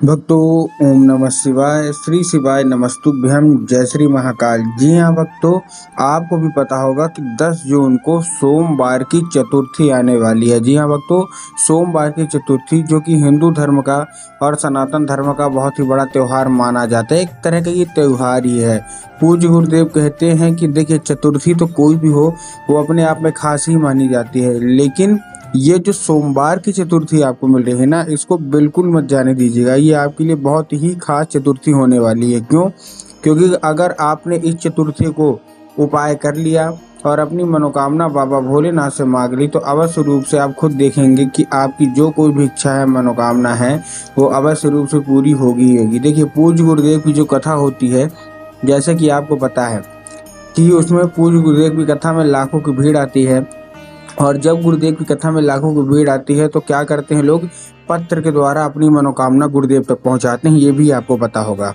भक्तों, ओम नमः शिवाय, श्री शिवाय नमस्तुभ्यं, जय श्री महाकाल। जी हाँ भक्तों, आपको भी पता होगा कि 10 जून को सोमवार की चतुर्थी आने वाली है। जी हाँ भक्तों, सोमवार की चतुर्थी जो कि हिंदू धर्म का और सनातन धर्म का बहुत ही बड़ा त्यौहार माना जाता है। एक तरह का ये त्यौहार ही है। पूज्य गुरुदेव कहते हैं कि देखिए, चतुर्थी तो कोई भी हो, वो अपने आप में खास ही मानी जाती है, लेकिन ये जो सोमवार की चतुर्थी आपको मिल रही है ना, इसको बिल्कुल मत जाने दीजिएगा। ये आपके लिए बहुत ही खास चतुर्थी होने वाली है। क्यों? क्योंकि अगर आपने इस चतुर्थी को उपाय कर लिया और अपनी मनोकामना बाबा भोलेनाथ से मांग ली, तो अवश्य रूप से आप खुद देखेंगे कि आपकी जो कोई भी इच्छा है, मनोकामना है, वो अवश्य रूप से पूरी होगी ही होगी। देखिए, पूज्य गुरुदेव की जो कथा होती है, जैसे कि आपको पता है कि उसमें पूज्य गुरुदेव की कथा में लाखों की भीड़ आती है। और जब गुरुदेव की कथा में लाखों की भीड़ आती है तो क्या करते हैं लोग? पत्र के द्वारा अपनी मनोकामना गुरुदेव तक पहुंचाते हैं। ये भी आपको पता होगा।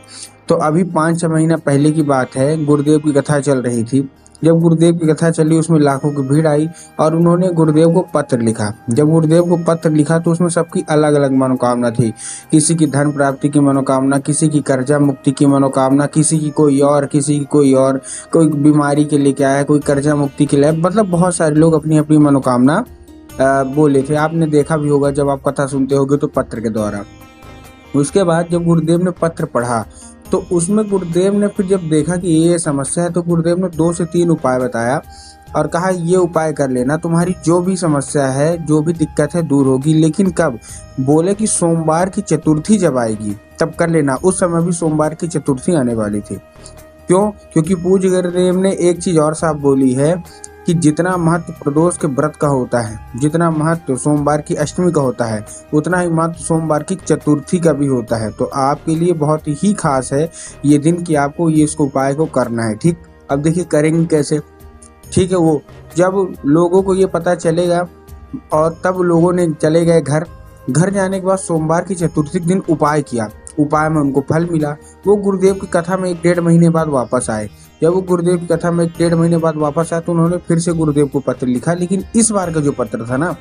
तो अभी 5-6 महीना पहले की बात है, गुरुदेव की कथा चल रही थी। जब गुरुदेव की कथा चली, उसमें लाखों की भीड़ आई और उन्होंने गुरुदेव को पत्र लिखा। जब गुरुदेव को पत्र लिखा तो उसमें सबकी अलग अलग मनोकामना थी। किसी की धन प्राप्ति की मनोकामना, किसी की कर्जा मुक्ति की मनोकामना, किसी की कोई और, किसी की कोई और, कोई बीमारी के लिए क्या है, कोई कर्जा मुक्ति के लिए, मतलब बहुत सारे लोग अपनी अपनी मनोकामना बोले थे। आपने देखा भी होगा जब आप कथा सुनते होगे तो पत्र के द्वारा। उसके बाद जब गुरुदेव ने पत्र पढ़ा तो उसमें गुरुदेव ने फिर जब देखा कि ये समस्या है, तो गुरुदेव ने 2 से 3 उपाय बताया और कहा ये उपाय कर लेना, तुम्हारी जो भी समस्या है, जो भी दिक्कत है, दूर होगी। लेकिन कब? बोले कि सोमवार की चतुर्थी जब आएगी तब कर लेना। उस समय भी सोमवार की चतुर्थी आने वाली थी। क्यों? क्योंकि पूज्य गुरुदेव ने एक चीज और साफ बोली है कि जितना महत्व प्रदोष के व्रत का होता है, जितना महत्व सोमवार की अष्टमी का होता है, उतना ही महत्व सोमवार की चतुर्थी का भी होता है। तो आपके लिए बहुत ही खास है ये दिन कि आपको ये इसको उपाय को करना है। ठीक, अब देखिए करेंगे कैसे। ठीक है, वो जब लोगों को ये पता चलेगा और तब लोगों ने चले गए घर। घर जाने के बाद सोमवार की चतुर्थी के दिन उपाय किया। उपाय में उनको फल मिला। वो गुरुदेव की कथा में 1-1.5 महीने बाद वापस आए। जब वो गुरुदेव की कथा में 1-1.5 महीने बाद वापस आए तो उन्होंने फिर से गुरुदेव को पत्र लिखा। लेकिन इस बार का जो पत्र था ना,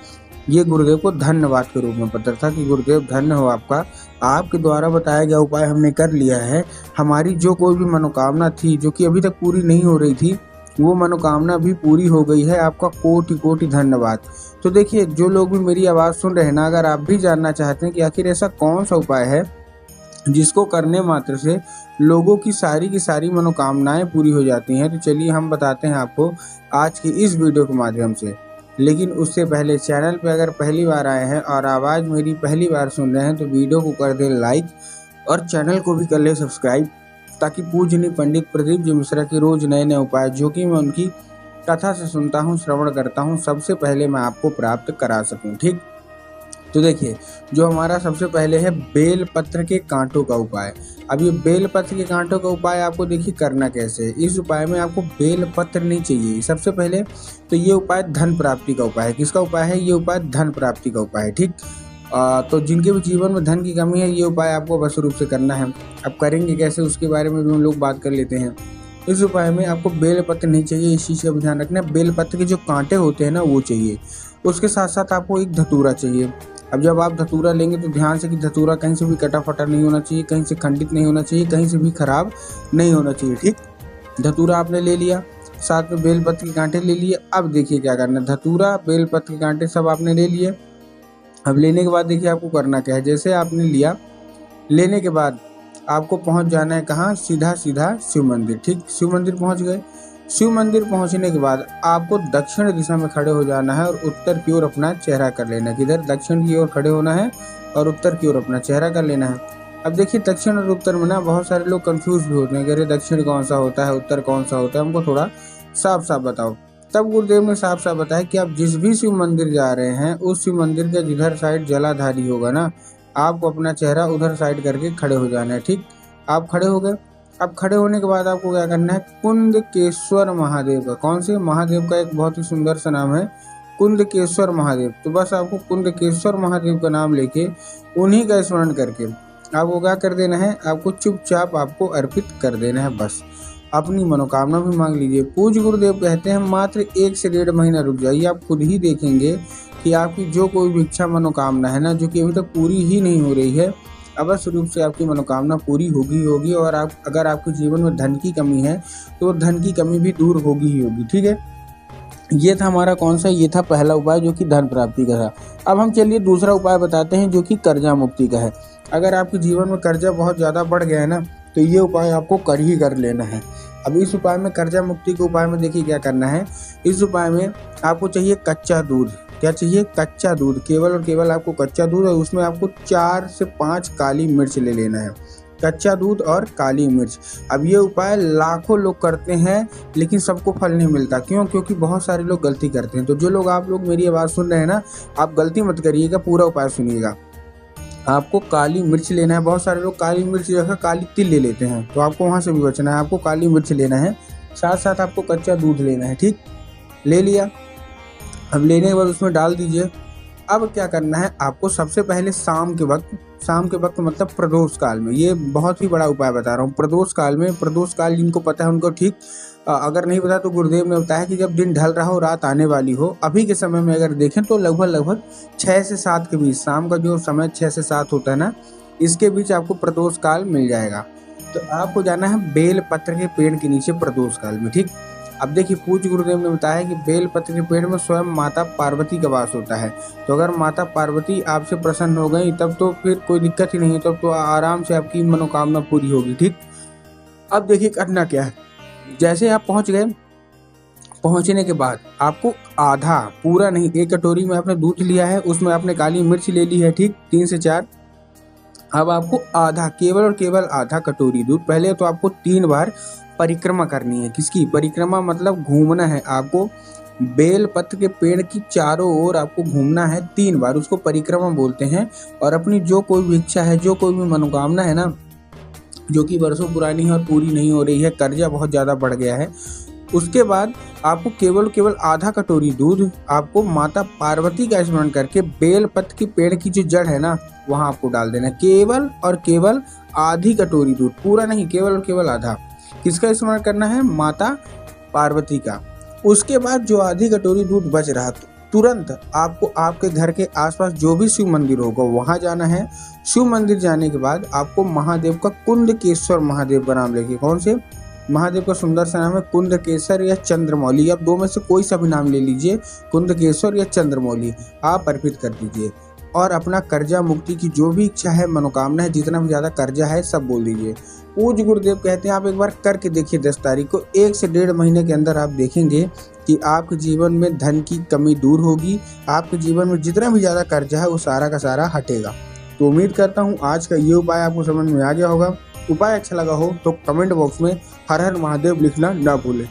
ये गुरुदेव को धन्यवाद के रूप में पत्र था कि गुरुदेव धन्य हो आपका, आपके द्वारा बताया गया उपाय हमने कर लिया है। हमारी जो कोई भी मनोकामना थी, जो कि अभी तक पूरी नहीं हो रही थी, वो मनोकामना भी पूरी हो गई है। आपका कोटि कोटि धन्यवाद। तो देखिए, जो लोग भी मेरी आवाज़ सुन रहे हैं ना, अगर आप भी जानना चाहते हैं कि आखिर ऐसा कौन सा उपाय है जिसको करने मात्र से लोगों की सारी मनोकामनाएं पूरी हो जाती हैं, तो चलिए हम बताते हैं आपको आज की इस वीडियो के माध्यम से। लेकिन उससे पहले चैनल पे अगर पहली बार आए हैं और आवाज़ मेरी पहली बार सुन रहे हैं तो वीडियो को कर दें लाइक और चैनल को भी कर ले सब्सक्राइब, ताकि पूजनीय पंडित प्रदीप जी मिश्रा के रोज नए नए उपाय जो कि मैं उनकी कथा से सुनता हूँ, श्रवण करता हूँ, सबसे पहले मैं आपको प्राप्त करा सकूँ। ठीक, तो देखिए, जो हमारा सबसे पहले है बेल पत्र के कांटों का उपाय। अब ये बेल पत्र के कांटों का उपाय आपको देखिए करना कैसे है। इस उपाय में आपको बेल पत्र नहीं चाहिए। सबसे पहले तो ये उपाय धन प्राप्ति का उपाय है। किसका उपाय है? ये उपाय धन प्राप्ति का उपाय है। ठीक, तो जिनके भी जीवन में धन की कमी है, ये उपाय आपको अवश्य रूप से करना है। अब करेंगे कैसे, उसके बारे में भी हम लोग बात कर लेते हैं। इस उपाय में आपको बेल पत्र नहीं चाहिए, इस चीज़ का ध्यान रखना। बेल पत्र के जो कांटे होते हैं ना, वो चाहिए। उसके साथ साथ आपको एक धतूरा चाहिए। अब जब आप धतूरा लेंगे तो ध्यान से कि धतूरा कहीं से भी कटा फटा नहीं होना चाहिए, कहीं से खंडित नहीं होना चाहिए, कहीं से भी खराब नहीं होना चाहिए। ठीक, धतूरा आपने ले लिया, साथ में बेलपत्र के कांटे ले लिए। अब देखिए क्या करना है। धतूरा, बेलपत्र के कांटे सब आपने ले लिए। अब लेने के बाद देखिए आपको करना क्या है। जैसे आपने लिया, लेने के बाद आपको पहुंच जाना है कहाँ? सीधा सीधा शिव मंदिर। ठीक, शिव मंदिर पहुंच गए। शिव मंदिर पहुंचने के बाद आपको दक्षिण दिशा में खड़े हो जाना है और उत्तर की ओर अपना चेहरा कर लेना है। किधर? दक्षिण की ओर खड़े होना है और उत्तर की ओर अपना चेहरा कर लेना है। अब देखिए, दक्षिण और उत्तर में ना बहुत सारे लोग कंफ्यूज भी होते हैं कि अरे दक्षिण कौन सा होता है, उत्तर कौन सा होता है, हमको थोड़ा साफ साफ बताओ। तब गुरुदेव ने साफ साफ बताया कि आप जिस भी शिव मंदिर जा रहे हैं, उस शिव मंदिर के जिधर साइड जलाधारी होगा ना, आपको अपना चेहरा उधर साइड करके खड़े हो जाना है। ठीक, आप खड़े हो गए। अब खड़े होने के बाद आपको क्या करना है? कुंदकेश्वर महादेव का, कौन से महादेव का एक बहुत ही सुंदर सा नाम है, कुंदकेश्वर महादेव। तो बस आपको कुंदकेश्वर महादेव का नाम लेके उन्हीं का स्मरण करके आपको क्या कर देना है? आपको चुपचाप आपको अर्पित कर देना है। बस अपनी मनोकामना भी मांग लीजिए। पूज्य गुरुदेव कहते हैं मात्र 1 से 1.5 महीना रुक जाइए, आप खुद ही देखेंगे कि आपकी जो कोई भी इच्छा मनोकामना है ना, जो कि अभी तक पूरी ही नहीं हो रही है, अवश्य रूप से आपकी मनोकामना पूरी होगी ही होगी। और अगर आपके जीवन में धन की कमी है तो धन की कमी भी दूर होगी ही होगी। ठीक है, ये था हमारा कौन सा, ये था पहला उपाय जो कि धन प्राप्ति का था। अब हम चलिए दूसरा उपाय बताते हैं जो कि कर्जा मुक्ति का है। अगर आपके जीवन में कर्जा बहुत ज़्यादा बढ़ गया है ना, तो ये उपाय आपको कर लेना है। अब इस उपाय में, कर्जा मुक्ति के उपाय में देखिए क्या करना है। इस उपाय में आपको चाहिए कच्चा दूध। क्या चाहिए? कच्चा दूध। केवल और केवल आपको कच्चा दूध, और उसमें आपको 4 से 5 काली मिर्च ले लेना है। कच्चा दूध और काली मिर्च। अब ये उपाय लाखों लोग करते हैं लेकिन सबको फल नहीं मिलता। क्यों? क्योंकि बहुत सारे लोग गलती करते हैं। तो जो लोग, आप लोग मेरी आवाज़ सुन रहे हैं ना, आप गलती मत करिएगा, पूरा उपाय सुनिएगा। आपको काली मिर्च लेना है। बहुत सारे लोग काली मिर्च जगह काली तिल ले लेते हैं, तो आपको वहाँ से भी बचना है। आपको काली मिर्च लेना है, साथ साथ आपको कच्चा दूध लेना है। ठीक, ले लिया। अब लेने के बाद उसमें डाल दीजिए। अब क्या करना है आपको, सबसे पहले शाम के वक्त मतलब प्रदोष काल में, ये बहुत ही बड़ा उपाय बता रहा हूँ। प्रदोष काल में, प्रदोष काल जिनको पता है उनको ठीक, अगर नहीं पता तो गुरुदेव ने बताया कि जब दिन ढल रहा हो, रात आने वाली हो, अभी के समय में अगर देखें तो लगभग 6 से 7 के बीच, शाम का जो समय 6 से 7 होता है ना, इसके बीच आपको प्रदोष काल मिल जाएगा। तो आपको जाना है बेल पत्र के पेड़ के नीचे प्रदोष काल में। ठीक, अब देखिए पूज्य गुरुदेव ने बताया कि बेल पत्र के पेड़ में स्वयं माता पार्वती का वास होता है। तो अगर माता पार्वती आपसे प्रसन्न हो गई तब तो फिर कोई दिक्कत ही नहीं है, तब तो आराम से आपकी मनोकामना पूरी होगी। ठीक, अब देखिए करना क्या है। जैसे आप पहुंच गए, पहुंचने के बाद आपको आधा, पूरा नहीं, 1 कटोरी में आपने दूध लिया है, उसमें आपने काली मिर्च ले ली है। ठीक, 3 से 4। अब आपको आधा, केवल और केवल आधा कटोरी दूध, पहले तो आपको 3 बार परिक्रमा करनी है। किसकी परिक्रमा? मतलब घूमना है आपको, बेल पत्र के पेड़ की चारों ओर आपको घूमना है 3 बार, उसको परिक्रमा बोलते हैं। और अपनी जो कोई भी इच्छा है, जो कोई भी मनोकामना है ना, जो कि वर्षों पुरानी है और पूरी नहीं हो रही है, कर्जा बहुत ज़्यादा बढ़ गया है, उसके बाद आपको केवल आधा कटोरी दूध आपको माता पार्वती का स्मरण करके बेल पत्र की पेड़ की जो जड़ है ना, वहाँ आपको डाल देना है। केवल और केवल आधी कटोरी दूध, पूरा नहीं, केवल और केवल आधा। किसका स्मरण करना है? माता पार्वती का। उसके बाद जो आधी कटोरी दूध बच रहा, तुरंत आपको आपके घर के आसपास जो भी शिव मंदिर होगा वहाँ जाना है। शिव मंदिर जाने के बाद आपको महादेव का कुंदकेश्वर महादेव का नाम लेके, कौन से महादेव का सुंदर सा नाम है, कुंदकेश्वर या चंद्रमौली, आप 2 में से कोई सा भी नाम ले लीजिए, कुंदकेश्वर या चंद्रमौली, आप अर्पित कर दीजिए। और अपना कर्जा मुक्ति की जो भी इच्छा है, मनोकामना है, जितना भी ज़्यादा कर्जा है सब बोल दीजिए। पूज्य गुरुदेव कहते हैं आप एक बार करके देखिए 10 तारीख को, 1 से 1.5 महीने के अंदर आप देखेंगे कि आपके जीवन में धन की कमी दूर होगी। आपके जीवन में जितना भी ज़्यादा कर्जा है वो सारा का सारा हटेगा। तो उम्मीद करता हूँ आज का ये उपाय आपको समझ में आ गया होगा। उपाय अच्छा लगा हो तो कमेंट बॉक्स में हर हर महादेव लिखना ना भूलें।